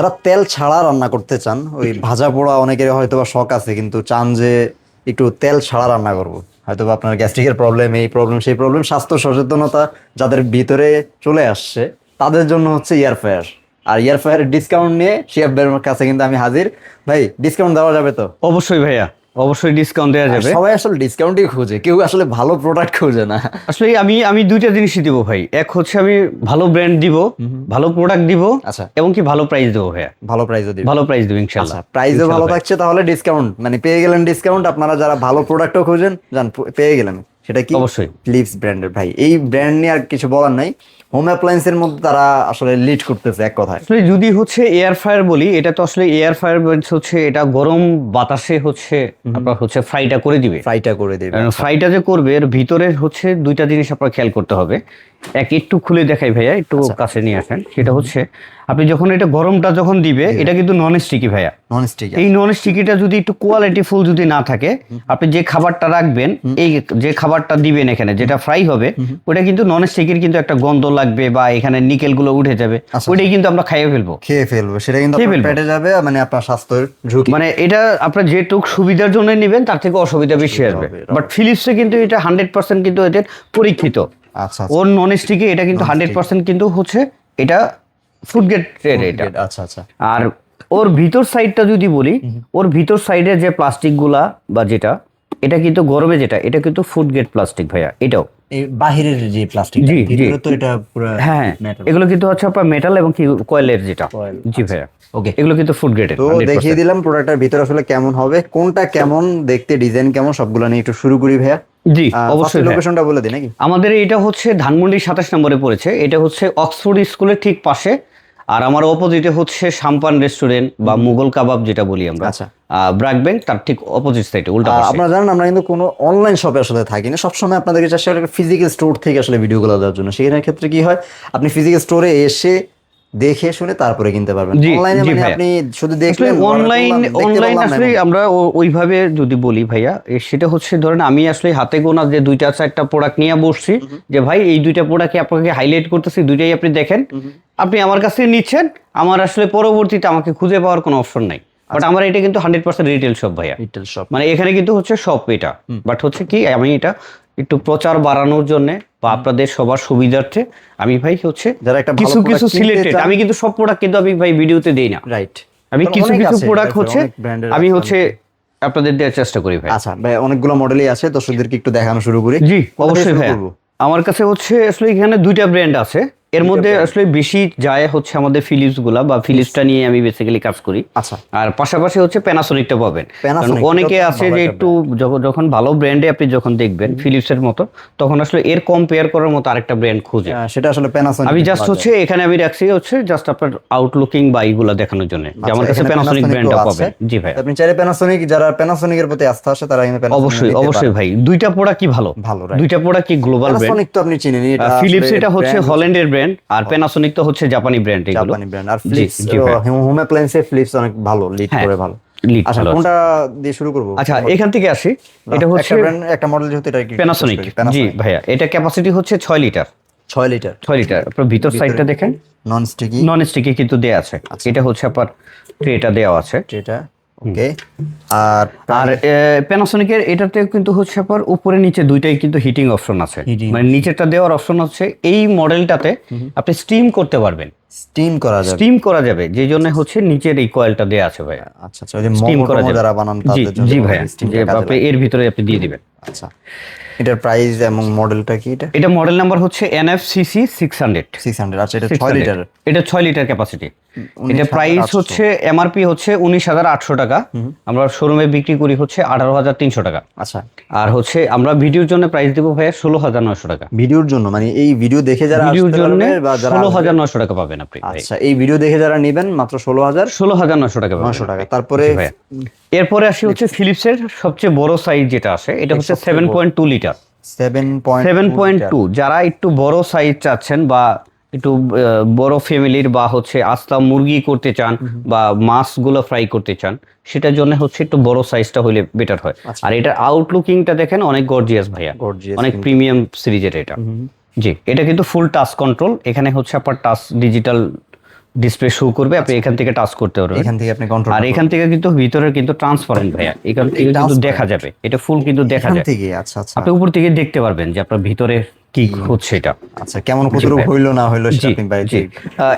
যারা তেল ছাড়া রান্না করতে চান, ওই ভাজা পোড়া অনেকের হয়তো বা শখ আছে, কিন্তু চান যে একটু তেল ছাড়া রান্না করব, হয়তো বা আপনার গ্যাস্ট্রিকের প্রবলেম, এই প্রবলেম সেই প্রবলেম, স্বাস্থ্য সচেতনতা যাদের ভিতরে চলে আসছে তাদের জন্য হচ্ছে এয়ার ফ্রায়ার। আর এয়ার ফ্রায়ারের ডিসকাউন্ট নিয়ে শিহাব ভাইয়ের কাছে কিন্তু আমি হাজির। ভাই, ডিসকাউন্ট দেওয়া যাবে তো? অবশ্যই ভাইয়া, অবশ্যই ডিসকাউন্ট দেওয়া যাবে। সবাই আসলে ডিসকাউন্টই খুঁজে, কেউ আসলে ভালো প্রোডাক্ট খুঁজে না। আসলে আমি আমি দুইটা জিনিসই দিব ভাই। এক হচ্ছে আমি ভালো ব্র্যান্ড দিব, ভালো প্রোডাক্ট দিব, আচ্ছা, এবং কি ভালো প্রাইস দেবো ভাইয়া। ভালো প্রাইসও দিবে? ভালো প্রাইস দেবো ইনশাল্লাহ। প্রাইসও ভালো থাকছে, তাহলে ডিসকাউন্ট মানে পেয়ে গেলেন ডিসকাউন্ট। আপনারা যারা ভালো প্রোডাক্টও খুঁজেন জান পেয়ে গেলেন। সেটা কি? অবশ্যই ফিলিপস ব্র্যান্ডের। ভাই, এই ব্র্যান্ড নিয়ে আর কিছু বলার নাই। হোম অ্যাপ্লায়েন্সের মধ্যে তারা আসলে লিড করতেছে এক কথায়। আসলে যদি হচ্ছে এয়ার ফ্রায়ার বলি, এটা তো আসলে এয়ার ফ্রায়ার হচ্ছে এটা গরম বাতাসে হচ্ছে আপনার হচ্ছে ফ্রাইটা করে দিবে। ফ্রাইটা করে দেবে। ফ্রাইটা যে করবে এর ভিতরে হচ্ছে দুইটা জিনিস আপনার খেয়াল করতে হবে। একটু খুলে দেখাই ভাইয়া, একটু কাছে নিয়ে আসেন। সেটা হচ্ছে আপনি যখন এটা গরমটা যখন দিবে, এটা কিন্তু নন স্টিকি ভাইয়া। Non sticky. এই নন স্টিকিটা যদি একটু কোয়ালিটি ফুল যদি না থাকে, আপনি যে খাবারটা রাখবেন, এই যে খাবারটা দিবেন এখানে যেটা ফ্রাই হবে, ওটা কিন্তু নন স্টিকির কিন্তু একটা গন্ধ লাগবে বা এখানে নিকেল গুলো উঠে যাবে, ওটাই কিন্তু আমরা খেয়ে ফেলবো। সেটা কিন্তু আপনার পেটে যাবে, মানে আপনার স্বাস্থ্যের ঝুঁকি। মানে এটা আপনার যেটুক সুবিধার জন্য নেবেন তার থেকে অসুবিধা বেশি আসবে। বাট ফিলিপসে কিন্তু এটা 100% কিন্তু এদের পরীক্ষিত। আচ্ছা, ওর নন স্টিকে এটা কিন্তু 100% কিন্তু হচ্ছে এটা ফুড গ্রেড এটা। আচ্ছা আচ্ছা। আর ওর ভিতর সাইডটা যদি বলি, ওর ভিতর সাইডে যে প্লাস্টিক গুলা বা যেটা, এটা কিন্তু গরমে যেটা, এটা কিন্তু ফুড গ্রেড প্লাস্টিক ভাইয়া। এটাও এই বাহিরের যে প্লাস্টিক, জি জি, তো এটা পুরো হ্যাঁ, এগুলো কিন্তু হচ্ছে আপনার মেটাল এবং কি কয়েলের যেটা। জি ভাইয়া, ওকে। এগুলো কিন্তু ফুড গ্রেডের। তো দেখিয়ে দিলাম প্রোডাক্টের ভিতরে আসলে কেমন হবে, কোনটা কেমন দেখতে, ডিজাইন কেমন, সবগুলো নিয়ে একটু শুরু করি ভাইয়া। জি অবশ্যই। লোকেশনটা বলে দিই নাকি? আমাদের এটা হচ্ছে ধানমন্ডি 27 নম্বরে পড়েছে। এটা হচ্ছে অক্সফোর্ড স্কুলের ঠিক পাশে। আর আমার অপোজিটে হচ্ছে সাম্পান রেস্টুরেন্ট বা মুঘল কাবাব যেটা বলি আমরা, আচ্ছা, ব্র্যাক ব্যাংক, তার ঠিক অপোজিট সাইডে উল্টা পাশে। আপনারা জানেন আমরা কিন্তু কোনো অনলাইন শপে আসলে থাকি না, সবসময় আপনাদেরকে চেষ্টা করি ফিজিক্যাল স্টোর থেকে আসলে ভিডিওগুলো দেওয়ার জন্য। সেখানের ক্ষেত্রে কি হয়, আপনি ফিজিক্যাল স্টোরে এসে দেখে শুনে তারপরে কিনতে পারবেন। অনলাইনে মানে আপনি শুধু দেখলেন, অনলাইন আসলে আমরা ওইভাবে যদি বলি ভাইয়া, সেটা হচ্ছে ধরেন আমি আসলে হাতে গোনা যে দুইটা চারটা প্রোডাক্ট নিয়ে বসছি, যে ভাই এই দুইটা প্রোডাক্ট আপনাকে হাইলাইট করতেছি, দুইটাই আপনি দেখেন, আপনি আমার কাছ থেকে নিচ্ছেন, আমার আসলে পরবর্তীতে আমাকে খুঁজে পাওয়ার কোনো অপশন নাই। বাট আমার এটা কিন্তু 100% রিটেল শপ ভাইয়া। রিটেল শপ মানে এখানে কিন্তু হচ্ছে শপ এটা, বাট হচ্ছে কি আমি এটা একটু প্রচার বাড়ানোর জন্য বা আপনাদের সবার সুবিধার্থে আমি ভাই হচ্ছে যারা একটা কিছু কিছু সিলেক্টেড, আমি কিন্তু সব প্রোডাক্ট কিন্তু আমি ভাই ভিডিওতে দেই না। রাইট, আমি কিছু কিছু প্রোডাক্ট হচ্ছে আমি হচ্ছে আপনাদের দেওয়ার চেষ্টা করি ভাই। আচ্ছা ভাই, অনেকগুলো মডেলই আছে, দর্শকদেরকে একটু দেখানো শুরু করি। জি অবশ্যই ভাই। আমার কাছে হচ্ছে আসলে এখানে দুইটা ব্র্যান্ড আছে, এর মধ্যে আসলে বেশি যায় হচ্ছে আমাদের ফিলিপস গুলা, বা ফিলিপসটা নিয়ে আমি বেসিক্যালি কাজ করি। আচ্ছা। আর পাশাপাশি হচ্ছে প্যানাসোনিকটা পাবেন। কারণ অনেকে আছে যে একটু যখন ভালো ব্র্যান্ডে আপনি যখন দেখবেন ফিলিপসের মতো, তখন আসলে এর কম্পেয়ার করার মতো আরেকটা ব্র্যান্ড খুঁজে, সেটা আসলে প্যানাসোনিক। আমি জাস্ট হচ্ছে এখানে আমি রাখছি হচ্ছে জাস্ট আপনার আউটলুকিং বা এইগুলা দেখানোর জন্য যে আমার কাছে প্যানাসোনিক ব্র্যান্ডটা পাবেন। জি ভাই, আপনি চাইলে প্যানাসোনিক, যারা প্যানাসোনিকের প্রতি আস্থা আছে তারা কিন্তু অবশ্যই অবশ্যই ভাই। দুইটা প্রোডাক্ট কি ভালো, দুইটা প্রোডাক্ট কি গ্লোবাল ব্র্যান্ড। প্যানাসোনিক তো আপনি চিনেন, এটা ফিলিপস এটা হচ্ছে হল্যান্ডের ব্র্যান্ড, আর প্যানাসোনিক তো হচ্ছে জাপানি ব্র্যান্ড। এগুলো জাপানি ব্র্যান্ড। আর ফিলিপস হোম অ্যাপ্লায়েন্সে ফিলিপস অনেক ভালো লিড করে, ভালো। আচ্ছা, কোনটা দিয়ে শুরু করব? আচ্ছা, এখান থেকে আসি। এটা হচ্ছে একটা মডেল, যেহেতু এটা কি প্যানাসোনিক। জি ভাইয়া, এটা ক্যাপাসিটি হচ্ছে 6 লিটার। 6 লিটার। আপনার ভিতর সাইডটা দেখেন, নন স্টিকি কিন্তু দেয়া আছে। এটা হচ্ছে আপনার ট্রেটা দেওয়া আছে, ট্রেটা। ওকে। আর প্যানাসোনিকের এটাতে কিন্তু হচ্ছে আপনার উপরে নিচে দুইটাই কিন্তু হিটিং অপশন আছে। মানে নিচেরটা দেওয়ার অপশন হচ্ছে এই মডেলটাতে আপনি স্টিম করতে পারবেন, স্টিম করা যাবে, যে জন্য হচ্ছে নিচের এই কয়েলটা দেয়া আছে ভাই। আচ্ছা আচ্ছা, ওই যে মোমো যারা বানান তাদের জন্য। জি ভাইয়া, আপনি এর ভিতরে আপনি দিয়ে দিবেন। আচ্ছা, এটার প্রাইস এবং মডেলটা কি? এটা মডেল নাম্বার হচ্ছে NFCC 600। আচ্ছা, এটা 6 লিটার। এটা 6 লিটার ক্যাপাসিটি। এটা প্রাইস হচ্ছে এমআরপি হচ্ছে 19,800 টাকা, আমরা শোরুমে বিক্রি করি হচ্ছে 18,300 টাকা। আচ্ছা। আর হচ্ছে আমরা ভিডিওর জন্য প্রাইস দেব ভাইয়া 16,900 টাকা। ভিডিওর জন্য মানে এই ভিডিও দেখে যারা ভিডিওর জন্য 16,900 টাকা পাবেন আপনি। আচ্ছা, এই ভিডিও দেখে যারা নেবেন মাত্র 16,900 টাকা পাবেন। 900 টাকা। তারপরে এরপরে আসি হচ্ছে ফিলিপসের সবচেয়ে বড় সাইজ যেটা আছে, এটা হচ্ছে 7.2 লিটার। 7.2 যারা একটু বড় সাইজ চাচ্ছেন বা একটু বড় ফ্যামিলির বা হচ্ছে আস্তা মুরগি করতে চান বা মাছগুলো ফ্রাই করতে চান, সেটার জন্য হচ্ছে একটু বড় সাইজটা হলে বেটার হয়। আর এটার আউটলুকিংটা দেখেন অনেক গর্জিয়াস ভাইয়া, অনেক প্রিমিয়াম সিরিজের এটা। জি, এটা কিন্তু ফুল টাচ কন্ট্রোল। এখানে হচ্ছে আপনার টাচ ডিজিটাল ডিসপ্লে শো করবে, আপনি এখান থেকে টাচ করতে পারবেন, এখান থেকে আপনি কন্ট্রোল আর এখান থেকে কিন্তু ভিতরে কিন্তু ট্রান্সপারেন্ট ভাইয়া, এখান থেকে কিন্তু দেখা যাবে, এটা ফুল কিন্তু দেখা এখান যায়, থেকে। আচ্ছা আচ্ছা আপনি উপর থেকে দেখতে পারবেন যে আপনার ভিতরে কি হচ্ছে এটা। আচ্ছা, কেমন কতটুকু হইলো না হইলো সেটা আপনি বাইরে জি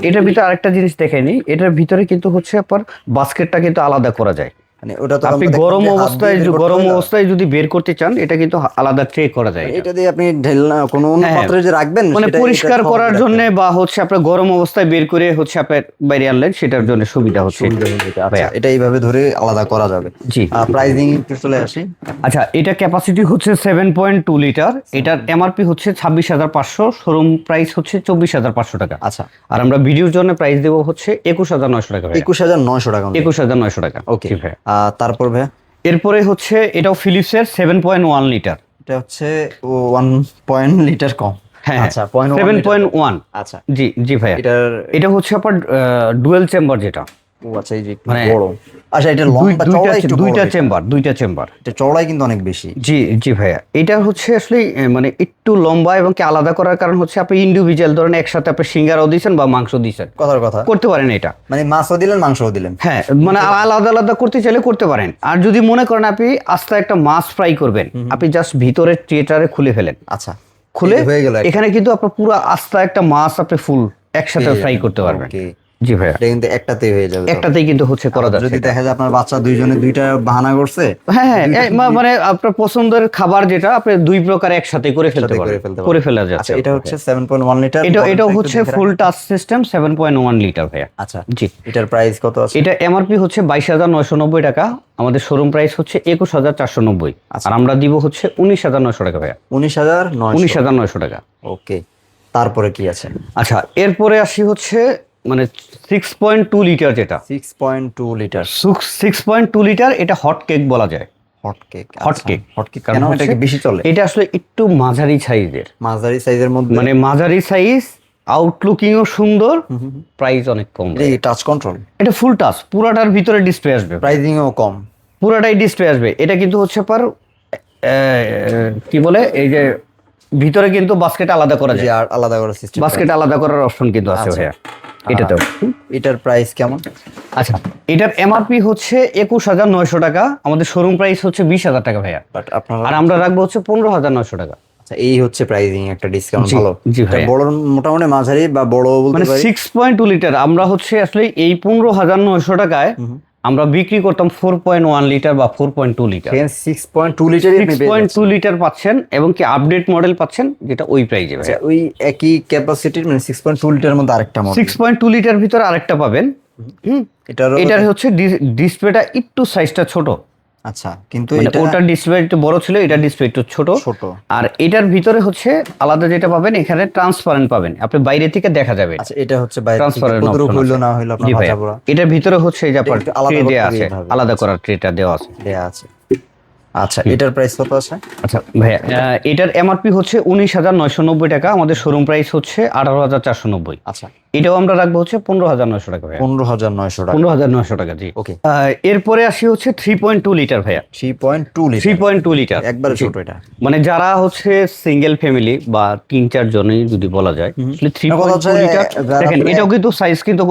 এটার ভিতরে আরেকটা জিনিস দেখেনি, এটার ভিতরে কিন্তু হচ্ছে আপনার বাস্কেটটা কিন্তু আলাদা করা যায়, মানে ওটা তো আপনি আমরা দেখলাম গরম যে হাত অবস্থায় দিয়ে বের করতে গরম হয় না। অবস্থায় যদি বের করতে চান এটা কিন্তু আলাদা ট্রে করা যায় এটা। এটা দিয়ে আপনি ঢেলনা কোনো অন্য হ্যাঁ, পাত্রে যে রাখবেন মানে সেটা পরিষ্কার এটা করার সহজে জন্য রাখতে বা হচ্ছে আপনার গরম অবস্থায় বের করে হচ্ছে আপনার বাইরে আনলেন, সেটার জন্য সুবিধা হচ্ছে সুবিধা হবে এটা। আচ্ছা, এটা এইভাবে ধরে আলাদা করা যাবে। জি। প্রাইজিং একটু চলে আসি। আচ্ছা, এটা ক্যাপাসিটি হচ্ছে 7.2 লিটার, এটার এমআরপি হচ্ছে 26,500, শোরুম প্রাইস হচ্ছে 24,500 টাকা। আচ্ছা, আর আমরা ভিডিওর জন্য প্রাইস দেবো হচ্ছে 21,900 টাকা ভাইয়া। 21,900 টাকা। 21,900 টাকা। ওকে জি ভাইয়া। তারপর ভাই এরপরে হচ্ছে এটাও ফিলিপসের 7.1 লিটার। এটা হচ্ছে 1 লিটার কম। হ্যাঁ আচ্ছা, 0.1 7.1। আচ্ছা, জি জি ভাইয়া, এটার এটা হচ্ছে আপনার ডুয়েল চেম্বার যেটা, ও আচ্ছা, এই যে একটু মানে বড়। আচ্ছা, এটা লম্বা চওড়া একটু বড় দুইটা এটা। চেম্বার, দুইটা চেম্বার। এটা চওড়াই কিন্তু অনেক বেশি। জি জি ভাইয়া, এটা হচ্ছে আসলে মানে একটু লম্বা এবং কি আলাদা করার কারণ হচ্ছে আপনি ইন্ডিভিজুয়াল ধরেন একসাথে আপনি সিঙ্গারাও দিয়েছেন বা মাংস দিয়েছেন, কথার কথা করতে পারেন এটা। মানে মাছও দিলেন মাংসও দিলেন। হ্যাঁ, মানে আলাদা আলাদা করতে চাইলে করতে পারেন। আর যদি মনে করেন আপনি আস্তে একটা মাছ ফ্রাই করবেন, আপনি জাস্ট ভিতরে ট্রেটারে খুলে ফেলেন, আচ্ছা, খুলে এই যে হয়ে গেল একটা। এখানে কিন্তু আপনার পুরো আস্তে একটা মাছ আপনি ফুল একসাথে ফ্রাই করতে পারবেন। ওকে, জি ভাইয়া, এটা কিন্তু একটাতেই হয়ে যাবে। একটাতেই কিন্তু হচ্ছে করা যাচ্ছে। যদি দেখা যায় আপনার বাচ্চা দুইজনে দুইটা বাহানা করছে, হ্যাঁ হ্যাঁ, মানে আপনার পছন্দের খাবার যেটা আপনি দুই প্রকার একসাথে করে ফেলতে পারেন, করে ফেলা যাচ্ছে। আচ্ছা, এটা হচ্ছে 7.1 লিটার। এটাও হচ্ছে ফুল টাচ সিস্টেম 7.1 লিটার ভাইয়া। আচ্ছা, জি। এটার প্রাইস কত আছে? এটা এমআরপি হচ্ছে 22,990 টাকা, আমাদের শোরুম প্রাইস হচ্ছে 21,490, আর আমরা দিব হচ্ছে 19,900 টাকা ভাইয়া। 19,900। 19,900 টাকা। ওকে, তারপরে কি আছে? আচ্ছা, এরপরে আসি হচ্ছে মানে 6.2 লিটার যেটা, 6.2 লিটার 6.2 লিটার, এটা হট কেক বলা যায়। Hot cake. Hot cake, hot cake কেন এটা কি বেশি চলে? এটা আসলে একটু মাঝারি সাইজের, মাঝারি সাইজের মধ্যে, মানে মাঝারি সাইজ, আউটলুকিংও সুন্দর, প্রাইস অনেক কম। এই টাচ কন্ট্রোল, এটা ফুল টাচ, পুরাটার ভিতরে ডিসপ্লে আসবে, প্রাইসিংও কম, পুরাটাই ডিসপ্লে আসবে। এটা কিন্তু হচ্ছে পার কি বলে, এই যে ভিতরে কিন্তু বাস্কেট আলাদা করা যে যায়, আর আলাদা করে সিস্টেম। বাস্কেট আলাদা করার অপশন কিন্তু আছে ভাইয়া এটাতেও। এটার প্রাইস কেমন? আচ্ছা, এটার এমআরপি হচ্ছে 21,900 টাকা, আমাদের শোরুম প্রাইস হচ্ছে 20,000 টাকা ভাইয়া, বাট আপনারা আর আমরা রাখবো হচ্ছে 15,900 টাকা। আচ্ছা, এই হচ্ছে প্রাইসিং, একটা ডিসকাউন্ট জি, ভালো। জি ভাইয়া। এটা বড়, মোটামুটি মাঝারি বা বড় বলতে মানে পারি। 6.2 লিটার আমরা হচ্ছে আসলে এই 15,900 টাকায় আমরা বিক্রি করতাম 4.1 লিটার বা 4.2 লিটার। 6.2 লিটারই আপনি পেয়ে যাচ্ছেন। 6.2 লিটার পাচ্ছেন এবং কি আপডেট মডেল পাচ্ছেন, যেটা ওই প্রাইজে ভাই। আচ্ছা, ওই একই ক্যাপাসিটির মানে 6.2 লিটারের মধ্যে আরেকটা মডেল। 6.2 লিটার ভিতরে আরেকটা পাবেন। এটার হচ্ছে ডিসপ্লেটা একটু সাইজটা ছোট, আচ্ছা, কিন্তু মানে এটা ওটার ডিসপ্লে একটু বড় ছিল, এটার ডিসপ্লে একটু ছোট। আর এটার ভিতরে হচ্ছে আলাদা যেটা পাবেন, এখানে ট্রান্সপারেন্ট পাবেন, আপনি বাইরে থেকে দেখা যাবে। আচ্ছা, এটা হচ্ছে বাইরে থেকে ট্রান্সপারেন্ট কতটুকু অপশন হইলো আছে। না হইলো আপনার জি ভাইয়া, ভাজা পোড়া এটার ভিতরে হচ্ছে এই যে আপনার একটু আলাদা ট্রে দেয়া করতে আছে, এইভাবে। আলাদা করার ট্রেটা দেওয়া আছে। দেয়া আছে। আচ্ছা, এটার প্রাইস কত আছে? আচ্ছা ভাইয়া, এটার এমআরপি হচ্ছে 19,990 টাকা, আমাদের শোরুম প্রাইস হচ্ছে 18,490। আচ্ছা, এটাও আমরা রাখবো হচ্ছে 15,900 টাকা ভাইয়া। 15,900 টাকা। 15,900 টাকা, জি। ওকে, এরপরে আসি হচ্ছে 3.2 লিটার ভাইয়া। 3.2 লিটার 3.2 লিটার একবারে জি। ছোট এটা। মানে যারা হচ্ছে সিঙ্গেল ফ্যামিলি বা 3-4 জনই যদি বলা যায়, আসলে 3.2 লিটার দেখেন, এটাও কিন্তু সাইজ কিন্তু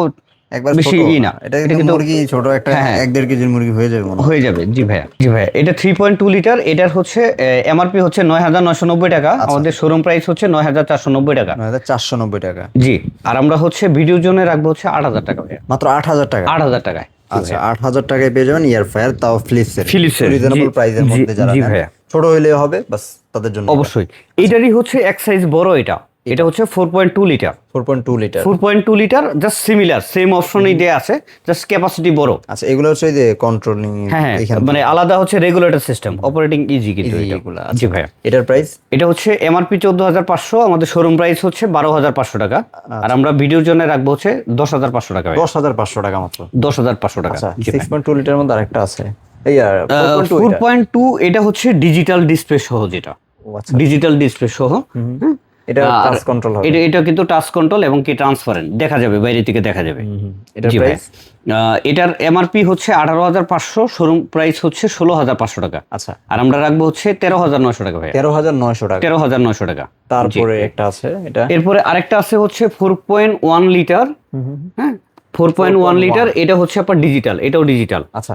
একবার বেশি ছোট না, এটা কিন্তু মুরগি ছোট একটা হ্যাঁ, 1.5 কেজির মুরগি হয়ে যাবে মনে হয়। হয়ে যাবে। জি ভাইয়া, জি ভাইয়া, এটা 3.2 লিটার, এটার হচ্ছে এমআরপি হচ্ছে 9,990 টাকা, আমাদের শোরুম প্রাইস হচ্ছে 9,490 টাকা। 9,490 টাকা। জি, আর আমরা হচ্ছে ভিডিওর জন্য রাখবো হচ্ছে 8,000 টাকা ভাইয়া। মাত্র 8,000 টাকা। 8,000 টাকায়। আচ্ছা, 8,000 টাকায় পেয়ে যাবেন ইয়ার ফায়ার, তাও ফিলিপসের। ফিলিপসের, রিজনেবল জি, প্রাইসের জি, মধ্যে যারা জি নেন। ভাইয়া। ছোট হইলেও হবে, বাস তাদের জন্য অবশ্যই এটারই হচ্ছে এক সাইজ বড়, এটা হচ্ছে 4.2 litre. 4.2 litre 4.2 litre just similar, same অপশনই দেয়া আছে, জাস্ট ক্যাপাসিটি বড়। আচ্ছা, এগুলো হচ্ছে ওই যে কন্ট্রোলিং, হ্যাঁ, মানে আলাদা হচ্ছে রেগুলেটর সিস্টেম, অপারেটিং ইজি কিন্তু এটা। এগুলো। জি ভাইয়া, এটার প্রাইস এটা হচ্ছে এমআরপি 14,500, আমাদের শোরুম প্রাইস হচ্ছে 12,500 টাকা, আর আমরা ভিডিওর জন্য রাখবো হচ্ছে 10,500 টাকা। 10,500 টাকা মাত্র। 10,500 টাকা। আচ্ছা, 6.2 লিটার মধ্যে আরেকটা আছে, এই আর 4.2 এটা। 4.2 এটা হচ্ছে ডিজিটাল ডিসপ্লে সহ, যেটা ও আচ্ছা, ডিজিটাল ডিসপ্লে সহ। এটা আর টাচ কন্ট্রোল হবে। এটা কিন্তু টাচ কন্ট্রোল এবং কি ট্রান্সপারেন্ট, দেখা যাবে, বাইরে থেকে দেখা যাবে। এটার জি ভাই, প্রাইস এটার এমআরপি হচ্ছে 18,500, শোরুম প্রাইস হচ্ছে 16,500 টাকা, আচ্ছা, আর আমরা রাখবো হচ্ছে 13,900 টাকা ভাই। 13,900 টাকা। 13,900 টাকা। তারপরে একটা আছে এটা, এরপরে আরেকটা আছে হচ্ছে 4.1 লিটার, হ্যাঁ, 4.1 লিটার, এটা হচ্ছে আপনার ডিজিটাল, এটাও ডিজিটাল। আচ্ছা,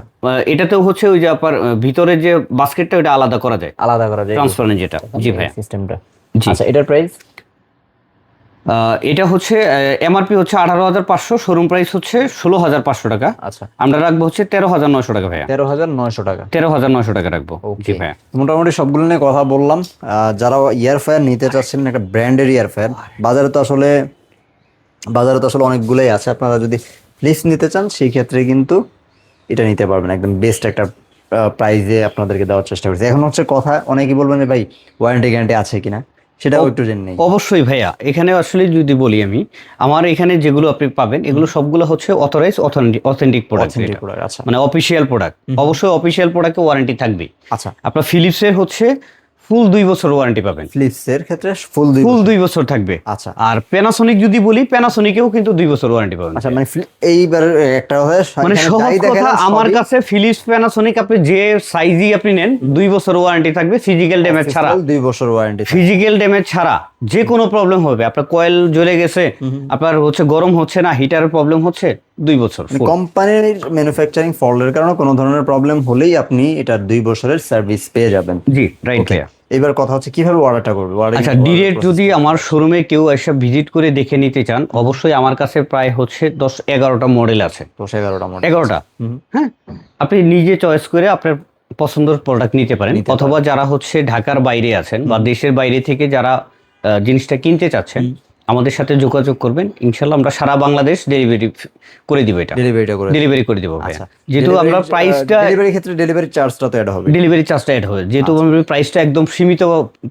এটাতেও হচ্ছে ওই যে আপনার ভিতরে যে বাস্কেটটা ওটা আলাদা করা যায়, আলাদা করা যায় ট্রান্সপারেন্ট যেটা। জি ভাইয়া, সিস্টেমটা। জি। আচ্ছা, এটার প্রাইস? এটা হচ্ছে এমআরপি হচ্ছে 18,500, শোরুম প্রাইস হচ্ছে 16,500 টাকা। আচ্ছা, আমরা রাখবো হচ্ছে 13,900 টাকা ভাইয়া। 13,900 টাকা। 13,900 টাকা রাখবো। জি ভাইয়া। মোটামুটি সবগুলো নিয়ে কথা বললাম। যারা ইয়ার ফায়ার নিতে চাচ্ছেন, একটা ব্র্যান্ডের ইয়ার ফায়ার, বাজারে তো আসলে অনেকগুলোই আছে। আপনারা যদি ফ্লিপস নিতে চান সেই ক্ষেত্রে কিন্তু এটা নিতে পারবেন, একদম বেস্ট একটা প্রাইজে আপনাদেরকে দেওয়ার চেষ্টা করছি। এখন হচ্ছে কথা, অনেকেই বলবেন যে ভাই ওয়ারেন্টি গ্যারান্টি আছে কিনা, সেটাও একটু জেনে নেই। অবশ্যই ভাইয়া, এখানে আসলে যদি বলি আমি, আমার এখানে যেগুলো আপনি পাবেন এগুলো সবগুলো হচ্ছে অথরাইজ অথেন্টিক প্রোডাক্ট, আচ্ছা, মানে অফিসিয়াল প্রোডাক্ট। অবশ্যই অফিসিয়াল প্রোডাক্টে ওয়ারেন্টি থাকবে। আচ্ছা। আপনার ফিলিপসের হচ্ছে ফুল 2 বছর ওয়ারেন্টি পাবেন। ফিলিপসের ক্ষেত্রে ফুল 2 বছর থাকবে। আচ্ছা। আর প্যানাসোনিক যদি বলি, প্যানাসোনিকেও কিন্তু 2 বছর ওয়ারেন্টি পাবেন। আচ্ছা, মানে এইবার একটা মানে সহজ কথা, আমার কাছে ফিলিপস প্যানাসোনিক আপনি যে সাইজই আপনি নেন 2 বছর ওয়ারেন্টি থাকবে, ফিজিক্যাল ড্যামেজ ছাড়া। 2 বছর ওয়ারেন্টি, ফিজিক্যাল ড্যামেজ ছাড়া যে কোনো প্রবলেম হবে, আপনার কয়েল জ্বলে গেছে, আপনার হচ্ছে গরম হচ্ছে না, হিটারের প্রবলেম হচ্ছে, 2 বছর। কোম্পানির ম্যানুফ্যাকচারিং ফল্টের কারণে কোনো ধরনের প্রবলেম হলেই আপনি এটা 2 বছরের সার্ভিস পেয়ে যাবেন। জি, রাইট ভাইয়া। এবার কথা হচ্ছে কিভাবে অর্ডারটা করবে। আচ্ছা, ডিরেক্ট যদি আমার শোরুমে কেউ এসে ভিজিট করে দেখে নিতে চান, অবশ্যই আমার কাছে প্রায় হচ্ছে 10-11টা মডেল আছে। 10-11টা মডেল, 11টা। হ্যাঁ, আপনি নিজে চয়েস করে আপনার পছন্দের প্রোডাক্ট নিতে পারেন। অথবা যারা হচ্ছে ঢাকার বাইরে আছেন বা দেশের বাইরে থেকে যারা জিনিসটা কিনতে চাচ্ছেন, আমাদের সাথে যোগাযোগ করবেন। ইনশাল্লাহ আমরা সারা বাংলাদেশ ডেলিভারি করে দিব। এটা ডেলিভারি করে দিব ভাইয়া। যেহেতু আমরা প্রাইসটা, ডেলিভারি ক্ষেত্রে ডেলিভারি চার্জটা তো অ্যাড হবে। ডেলিভারি চার্জটা অ্যাড হবে, যেহেতু আমি প্রাইসটা একদম সীমিত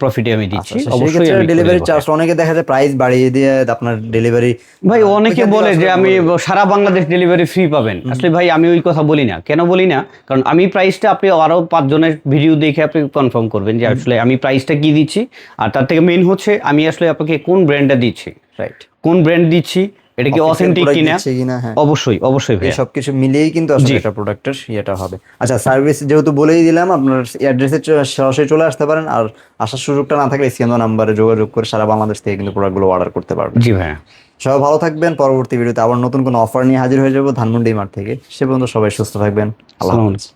প্রফিটে আমি দিচ্ছি। অবশ্যই ডেলিভারি চার্জ, অনেকে দেখা যায় প্রাইস বাড়িয়ে দিয়ে আপনার ডেলিভারি, ভাই অনেকে বলে যে আমি সারা বাংলাদেশ ডেলিভারি ফ্রি পাবেন। আসলে ভাই আমি ওই কথা বলি না। কেন বলি না? কারণ আমি প্রাইসটা, আপনি আরো 5 জনের ভিডিও দেখে আপনি কনফার্ম করবেন যে আসলে আমি প্রাইসটা কি দিচ্ছি। আর তার থেকে মেইন হচ্ছে আমি আসলে আপনাকে কোন ব্র্যান্ডটা দিচ্ছি, রাইট, কোন ব্র্যান্ড দিচ্ছি, এটা কি অথেন্টিক কিনা। অবশ্যই এই সবকিছু মিলিয়েই কিন্তু আসলে একটা প্রোডাক্টের ইয়েটা হবে। আচ্ছা, সার্ভিস যেহেতু বলেই দিলাম, আপনার অ্যাড্রেসে সরাসরি চলে আসতে পারেন। আর আসার সুযোগটা না থাকলে স্ক্যান নাম্বারে যোগাযোগ করে সারা বাংলাদেশ থেকে কিন্তু প্রোডাক্টগুলো অর্ডার করতে পারবেন। জি ভাইয়া। সবাই ভালো থাকবেন। পরবর্তী ভিডিওতে আবার নতুন কোনো অফার নিয়ে হাজির হয়ে যাবো ধানমন্ডি মার্ট থেকে। সে পর্যন্ত সবাই সুস্থ থাকবেন। আল্লাহ হাফেজ।